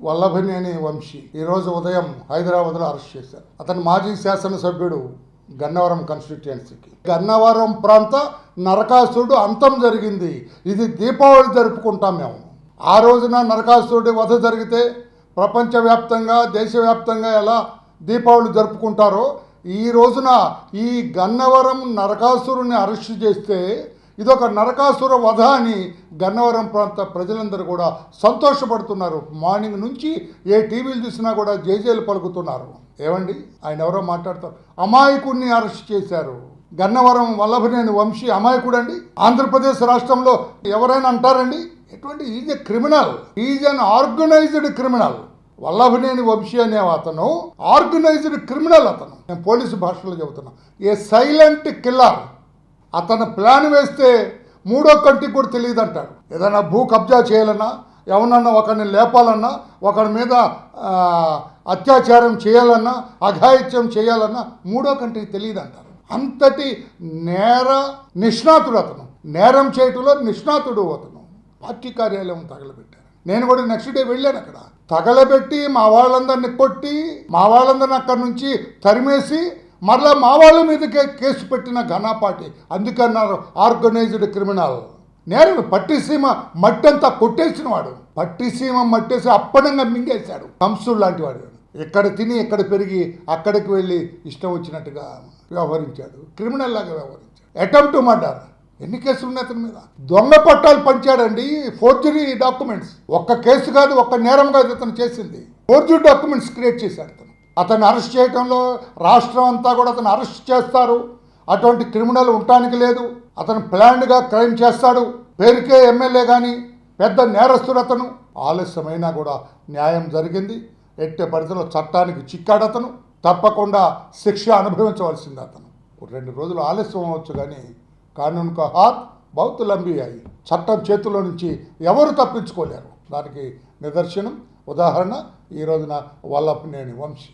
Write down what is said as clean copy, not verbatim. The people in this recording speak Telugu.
వల్లభనేని వంశీ ఈరోజు ఉదయం హైదరాబాద్లో అరెస్ట్ చేశారు. అతను మాజీ శాసనసభ్యుడు గన్నవరం కాన్స్టిట్యుయెన్సీకి. గన్నవరం ప్రాంత నరకాసురుడు అంతం జరిగింది. ఇది దీపావళి జరుపుకుంటాం మేము. ఆ రోజున నరకాసురుడి వధ జరిగితే ప్రపంచవ్యాప్తంగా దేశవ్యాప్తంగా ఎలా దీపావళి జరుపుకుంటారో ఈ రోజున ఈ గన్నవరం నరకాసురుని అరెస్ట్ చేస్తే ఇదొక నరకాసుర వధ అని గన్నవరం ప్రాంత ప్రజలందరూ కూడా సంతోషపడుతున్నారు. మార్నింగ్ నుంచి ఏ టీవీలు చూసినా కూడా జేజేలు పలుకుతున్నారు. ఏమండి, ఆయన ఎవరో మాట్లాడతారు. అమాయకుడిని అరెస్ట్ చేశారు. గన్నవరం వల్లభనేని వంశీ అమాయకుడండి. ఆంధ్రప్రదేశ్ రాష్ట్రంలో ఎవరైనా అంటారండి? ఎటువంటి is a criminal, is an organised criminal. Vallabhaneni Vamsi అనే అతను ఆర్గనైజ్డ్ క్రిమినల్. అతను నేను పోలీసు భాషలో చెబుతున్నా, ఏ సైలెంట్ కిల్లర్. అతను ప్లాన్ వేస్తే మూడో కంటికి కూడా తెలియదు అంటాడు. ఏదైనా భూ కబ్జా చేయాలన్నా, ఎవరన్నా ఒకరిని లేపాలన్నా, ఒకరి మీద అత్యాచారం చేయాలన్నా, అఘాయిత్యం చేయాలన్నా మూడో కంటికి తెలియదు అంటారు. అంతటి నేర నిష్ణాతుడు అతను. నేరం చేయటంలో నిష్ణాతుడు అతను. పార్టీ కార్యాలయం తగలబెట్టారు. నేను కూడా నెక్స్ట్ డే వెళ్ళాను. అక్కడ తగలబెట్టి మా వాళ్ళందరినీ కొట్టి మా వాళ్ళందరినీ అక్కడి నుంచి తరిమేసి మరలా మా వాళ్ళ మీదకే కేసు పెట్టిన ఘనాపాటి. అందుకన్నారు ఆర్గనైజ్డ్ క్రిమినల్. నేరం పట్టిసీమ మట్టంతా కొట్టేసిన వాడు. పట్టిసీమ మట్టేసి అప్పనంగా మింగేశాడు. కంసుడు లాంటి వాడు. ఎక్కడ తిని ఎక్కడ పెరిగి అక్కడికి వెళ్ళి ఇష్టం వచ్చినట్టుగా వ్యవహరించాడు. క్రిమినల్ లాగా వ్యవహరించాడు. Attempt to murder. ఎన్ని కేసులు ఉన్నాయి అతని మీద? దొంగ పట్టాలు పంచాడండి. Forgery documents. ఒక్క కేసు కాదు, ఒక్క నేరం కాదు అతను చేసింది. ఫోర్జరీ డాక్యుమెంట్స్ క్రియేట్ చేశాడు అతను. అతన్ని అరెస్ట్ చేయడంలో రాష్ట్రం అంతా కూడా అతను అరెస్ట్ చేస్తారు. అటువంటి క్రిమినల్ ఉండటానికి లేదు. అతను ప్లాన్డ్గా క్రైమ్ చేస్తాడు. పేరుకే ఎమ్మెల్యే కానీ పెద్ద నేరస్తుడు అతను. ఆలస్యమైనా కూడా న్యాయం జరిగింది. ఎట్టే పరిధిలో చట్టానికి చిక్కాడు అతను. తప్పకుండా శిక్ష అనుభవించవలసింది అతను. 2 రోజులు ఆలస్యం అవ్వచ్చు కానీ కానూన్ కా హాత్ బహుత్ లంబీ అయ్యి చట్టం చేతుల్లో నుంచి ఎవరు తప్పించుకోలేరు. దానికి నిదర్శనం ఉదాహరణ ఈ రోజున వల్లభనేని వంశీ.